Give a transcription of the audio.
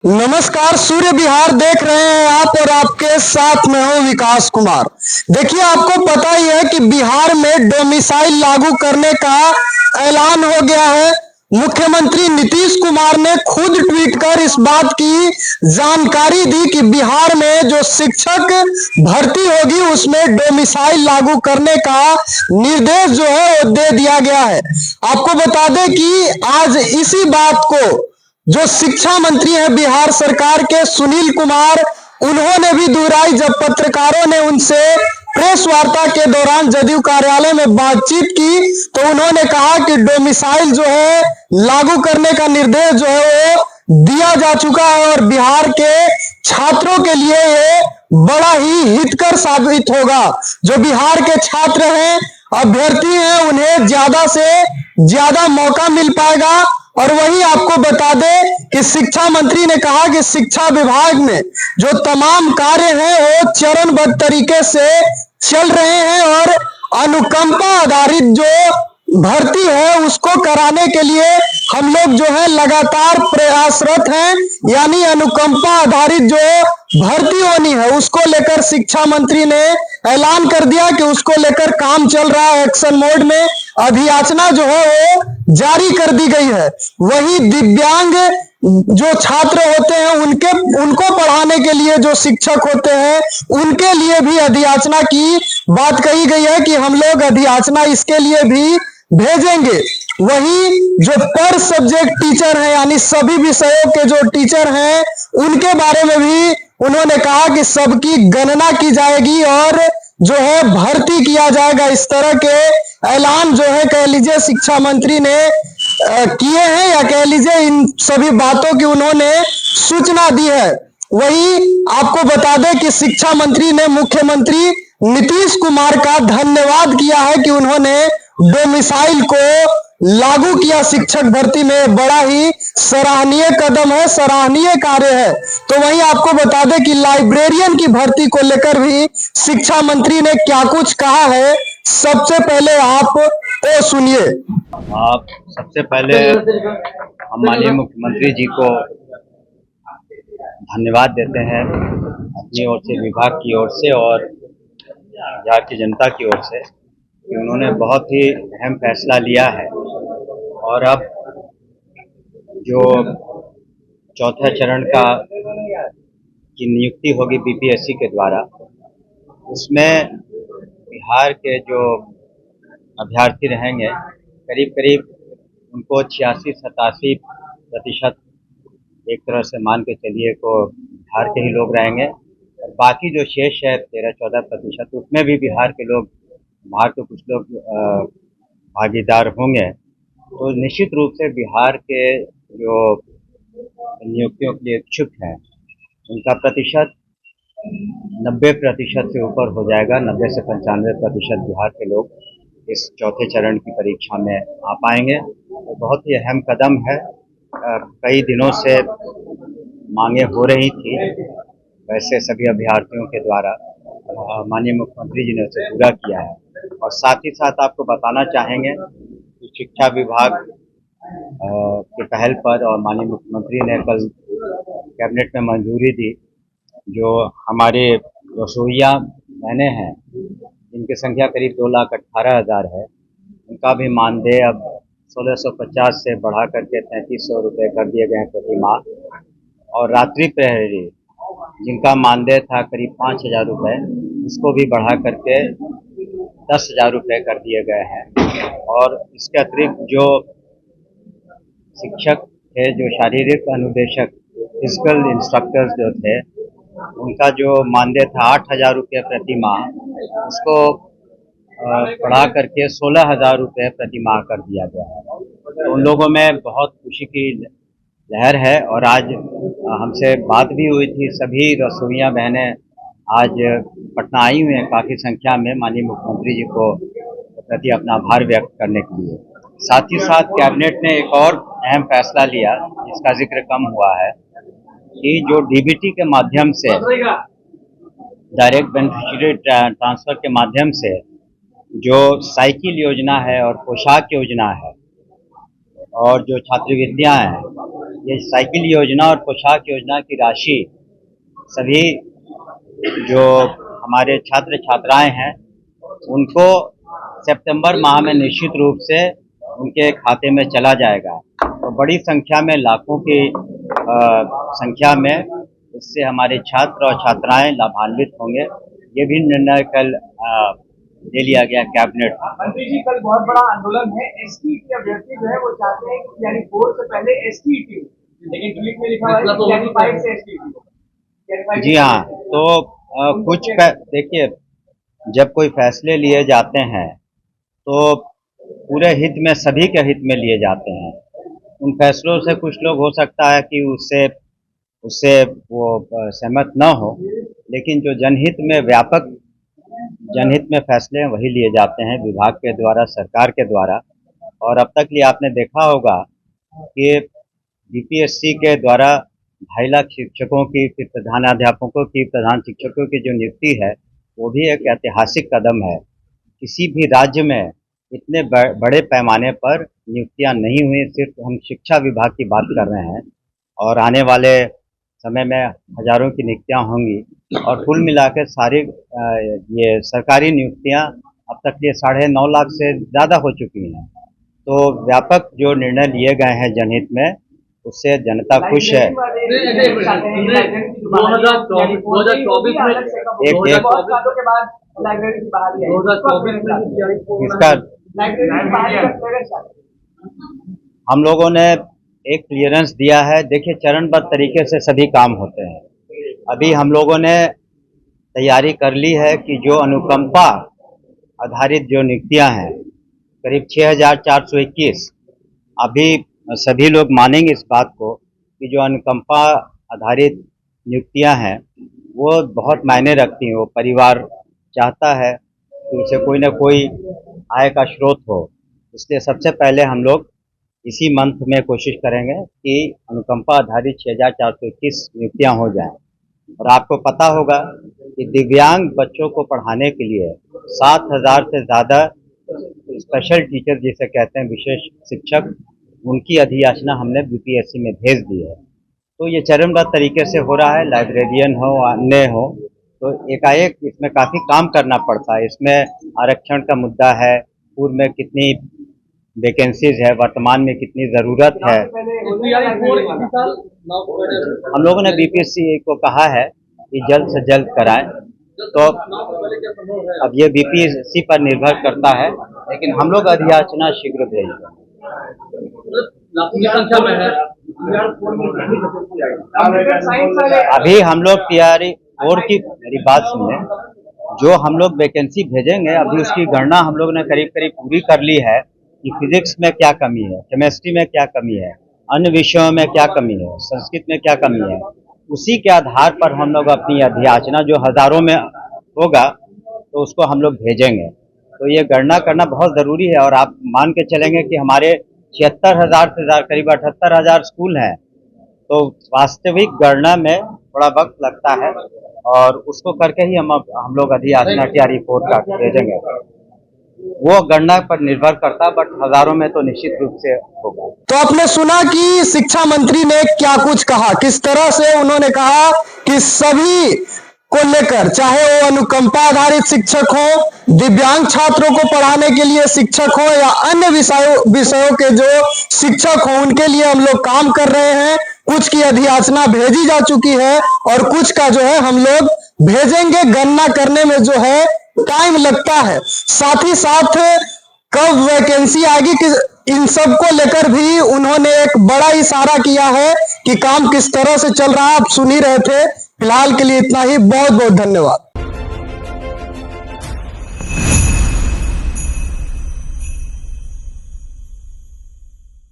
नमस्कार, सूर्य विहार देख रहे हैं आप और आपके साथ में हूं विकास कुमार। देखिए, आपको पता ही है कि बिहार में डोमिसाइल लागू करने का ऐलान हो गया है। मुख्यमंत्री नीतीश कुमार ने खुद ट्वीट कर इस बात की जानकारी दी कि बिहार में जो शिक्षक भर्ती होगी उसमें डोमिसाइल लागू करने का निर्देश जो है वो दे दिया गया है। आपको बता दें कि आज इसी बात को जो शिक्षा मंत्री हैं बिहार सरकार के सुनील कुमार, उन्होंने भी दोहराई जब पत्रकारों ने उनसे प्रेस वार्ता के दौरान जदयू कार्यालय में बातचीत की तो उन्होंने कहा कि डोमिसाइल जो है लागू करने का निर्देश जो है वो दिया जा चुका है और बिहार के छात्रों के लिए ये बड़ा ही हितकर साबित होगा। जो बिहार के छात्र हैं, अभ्यर्थी हैं, उन्हें ज्यादा से ज्यादा मौका मिल पाएगा। और वही आपको बता दें कि शिक्षा मंत्री ने कहा कि शिक्षा विभाग में जो तमाम कार्य हैं वो चरणबद्ध तरीके से चल रहे हैं और अनुकंपा आधारित जो भर्ती है उसको कराने के लिए हम लोग जो है लगातार प्रयासरत हैं। यानी अनुकंपा आधारित जो भर्ती होनी है उसको लेकर शिक्षा मंत्री ने ऐलान कर दिया कि उसको लेकर काम चल रहा है। एक्शन मोड में अभियाचना जो है वो जारी कर दी गई है। वही दिव्यांग जो छात्र होते हैं उनको पढ़ाने के लिए जो शिक्षक होते हैं उनके लिए भी अधियाचना की बात कही गई है कि हम लोग अधियाचना इसके लिए भी भेजेंगे। वही जो पर सब्जेक्ट टीचर हैं यानी सभी विषयों के जो टीचर हैं उनके बारे में भी उन्होंने कहा कि सबकी गणना की जाएगी और जो है भर्ती किया जाएगा। इस तरह के ऐलान जो है कह लीजिए शिक्षा मंत्री ने किए हैं या कह लीजिए इन सभी बातों की उन्होंने सूचना दी है। वही आपको बता दें कि शिक्षा मंत्री ने मुख्यमंत्री नीतीश कुमार का धन्यवाद किया है कि उन्होंने डोमिसाइल को लागू किया शिक्षक भर्ती में। बड़ा ही सराहनीय कदम है, सराहनीय कार्य है। तो वहीं आपको बता दें कि लाइब्रेरियन की भर्ती को लेकर भी शिक्षा मंत्री ने क्या कुछ कहा है, सबसे पहले आप वो सुनिए। आप सबसे पहले हम माननीय मुख्यमंत्री जी को धन्यवाद देते हैं अपनी ओर से, विभाग की ओर से और यहाँ की जनता की ओर से कि उन्होंने बहुत ही अहम फैसला लिया है। और अब जो चौथा चरण का की नियुक्ति होगी बीपीएससी के द्वारा, उसमें बिहार के जो अभ्यर्थी रहेंगे करीब करीब उनको 86-87% एक तरह से मान के चलिए को बिहार के ही लोग रहेंगे और बाकी जो शेष है 13-14% उसमें भी बिहार के लोग, बाहर के कुछ लोग भागीदार होंगे। तो निश्चित रूप से बिहार के जो नियुक्तियों के लिए इच्छुक हैं उनका प्रतिशत 90% से ऊपर हो जाएगा। 90 से 95% बिहार के लोग इस चौथे चरण की परीक्षा में आ पाएंगे। तो बहुत ही अहम कदम है। कई दिनों से मांगे हो रही थी वैसे सभी अभ्यर्थियों के द्वारा, माननीय मुख्यमंत्री जी ने उसे पूरा किया है। और साथ ही साथ आपको बताना चाहेंगे कि शिक्षा विभाग के पहल पर और माननीय मुख्यमंत्री ने कल कैबिनेट में मंजूरी दी, जो हमारे रसोइया बहनें हैं जिनकी संख्या करीब 2,18,000 है, उनका भी मानदेय अब 1650 से बढ़ा करके 3300 रुपये कर दिए गए हैं प्रति माह। और रात्रि प्रहरी जिनका मानदेय था करीब 5,000 रुपये, उसको भी बढ़ा करके 10,000 रुपये कर दिए गए हैं। और इसके अतिरिक्त जो शिक्षक थे, जो शारीरिक अनुदेशक फिजिकल इंस्ट्रक्टर्स जो थे, उनका जो मानदेय था 8,000 रुपये प्रति माह, उसको बढ़ा करके 16,000 रुपये प्रति माह कर दिया गया है। तो उन लोगों में बहुत खुशी की लहर है। और आज हमसे बात भी हुई थी, सभी रसोइया बहनें आज पटना आई हुई हैं काफ़ी संख्या में माननीय मुख्यमंत्री जी को प्रति अपना आभार व्यक्त करने के लिए। साथ ही साथ कैबिनेट ने एक और अहम फैसला लिया जिसका जिक्र कम हुआ है कि जो डीबीटी के माध्यम से, डायरेक्ट बेनिफिशियरी ट्रांसफर के माध्यम से जो साइकिल योजना है और पोशाक योजना है और जो छात्रवृत्तियां हैं, ये साइकिल योजना और पोशाक योजना की राशि सभी जो हमारे छात्र छात्राएं हैं उनको सितंबर माह में निश्चित रूप से उनके खाते में चला जाएगा। तो बड़ी संख्या में लाखों की संख्या में इससे हमारे छात्र और छात्राएं लाभान्वित होंगे। ये भी निर्णय कल ले लिया गया कैबिनेट। मंत्री जी, कल बहुत बड़ा आंदोलन है। एसटीईटी अभ्यर्थी जो है वो चाहते हैं कि यानी 4 से पहले एसटीईटी, लेकिन ट्वीट में लिखा हुआ है कि यानी 5 से एसटीईटी। जी हाँ, तो देखिए, जब कोई फैसले लिए जाते हैं तो पूरे हित में, सभी के हित में लिए जाते हैं। उन फैसलों से कुछ लोग हो सकता है कि उससे वो सहमत न हो, लेकिन जो जनहित में, व्यापक जनहित में फैसले वही लिए जाते हैं विभाग के द्वारा, सरकार के द्वारा। और अब तक लिए आपने देखा होगा कि बीपीएससी के द्वारा 2.5 लाख शिक्षकों की, फिर प्रधानाध्यापकों की, प्रधान शिक्षकों की जो नियुक्ति है वो भी एक ऐतिहासिक कदम है। किसी भी राज्य में इतने बड़े पैमाने पर नियुक्तियां नहीं हुई। सिर्फ हम शिक्षा विभाग की बात कर रहे हैं और आने वाले समय में हजारों की नियुक्तियां होंगी। और कुल मिलाकर सारी ये सरकारी नियुक्तियां अब तक ये 9.5 लाख से ज़्यादा हो चुकी हैं। तो व्यापक जो निर्णय लिए गए हैं जनहित में, उससे जनता खुश है। हम लोगों ने एक क्लियरेंस दिया है। देखिए, चरणबद्ध तरीके से सभी काम होते हैं। अभी हम लोगों ने तैयारी कर ली है कि जो अनुकंपा आधारित जो नियुक्तियां हैं, करीब 6,421, अभी सभी लोग मानेंगे इस बात को कि जो अनुकंपा आधारित नियुक्तियां हैं वो बहुत मायने रखती हैं। वो परिवार चाहता है कि उसे कोई ना कोई आय का स्रोत हो, इसलिए सबसे पहले हम लोग इसी मंथ में कोशिश करेंगे कि अनुकंपा आधारित 6,421 नियुक्तियां हो जाएं। और आपको पता होगा कि दिव्यांग बच्चों को पढ़ाने के लिए 7,000 से ज़्यादा स्पेशल टीचर जिसे कहते हैं, विशेष शिक्षक, उनकी अधियाचना हमने बीपीएससी में भेज दी है। तो ये चरणबद्ध तरीके से हो रहा है। लाइब्रेरियन हो, अन्य हो, तो एकाएक इसमें काफ़ी काम करना पड़ता है। इसमें आरक्षण का मुद्दा है, पूर्व में कितनी वैकेंसीज है, वर्तमान में कितनी ज़रूरत है। हम लोगों ने बीपीएससी को कहा है कि जल्द से जल्द कराएं। तो अब ये बीपीएससी पर निर्भर करता है, लेकिन हम लोग अधियाचना शीघ्र भेजेंगे। अभी हम लोग तैयारी और की, मेरी बात सुने, जो हम लोग वैकेंसी भेजेंगे अभी उसकी गणना हम लोग ने करीब करीब पूरी कर ली है कि फिजिक्स में क्या कमी है, केमिस्ट्री में क्या कमी है, अन्य विषयों में क्या कमी है, संस्कृत में क्या कमी है। उसी के आधार पर हम लोग अपनी अधियाचना, जो हजारों में होगा, तो उसको हम लोग भेजेंगे। तो ये गणना करना बहुत ज़रूरी है। और आप मान के चलेंगे कि हमारे 76,000 से करीब 78,000 स्कूल हैं, तो वास्तविक गणना में बड़ा वक्त लगता है और उसको करके ही हम लोग अधियाचना की रिपोर्ट का भेजेंगे। वो गणना पर निर्भर करता है, बट हजारों में तो निश्चित रूप से होगा। तो आपने सुना कि शिक्षा मंत्री ने क्या कुछ कहा, किस तरह से उन्होंने कहा कि सभी को लेकर, चाहे वो अनुकंपा आधारित शिक्षक हो, दिव्यांग छात्रों को पढ़ाने के लिए शिक्षक हो, या अन्य विषयों के जो शिक्षक हो, उनके लिए हम लोग काम कर रहे हैं। कुछ की अधियाचना भेजी जा चुकी है और कुछ का जो है हम लोग भेजेंगे। गणना करने में जो है टाइम लगता है, साथ ही साथ कब वैकेंसी आएगी कि इन सब को लेकर भी उन्होंने एक बड़ा इशारा किया है कि काम किस तरह से चल रहा है। आप सुन ही रहे थे। फिलहाल के लिए इतना ही। बहुत बहुत धन्यवाद।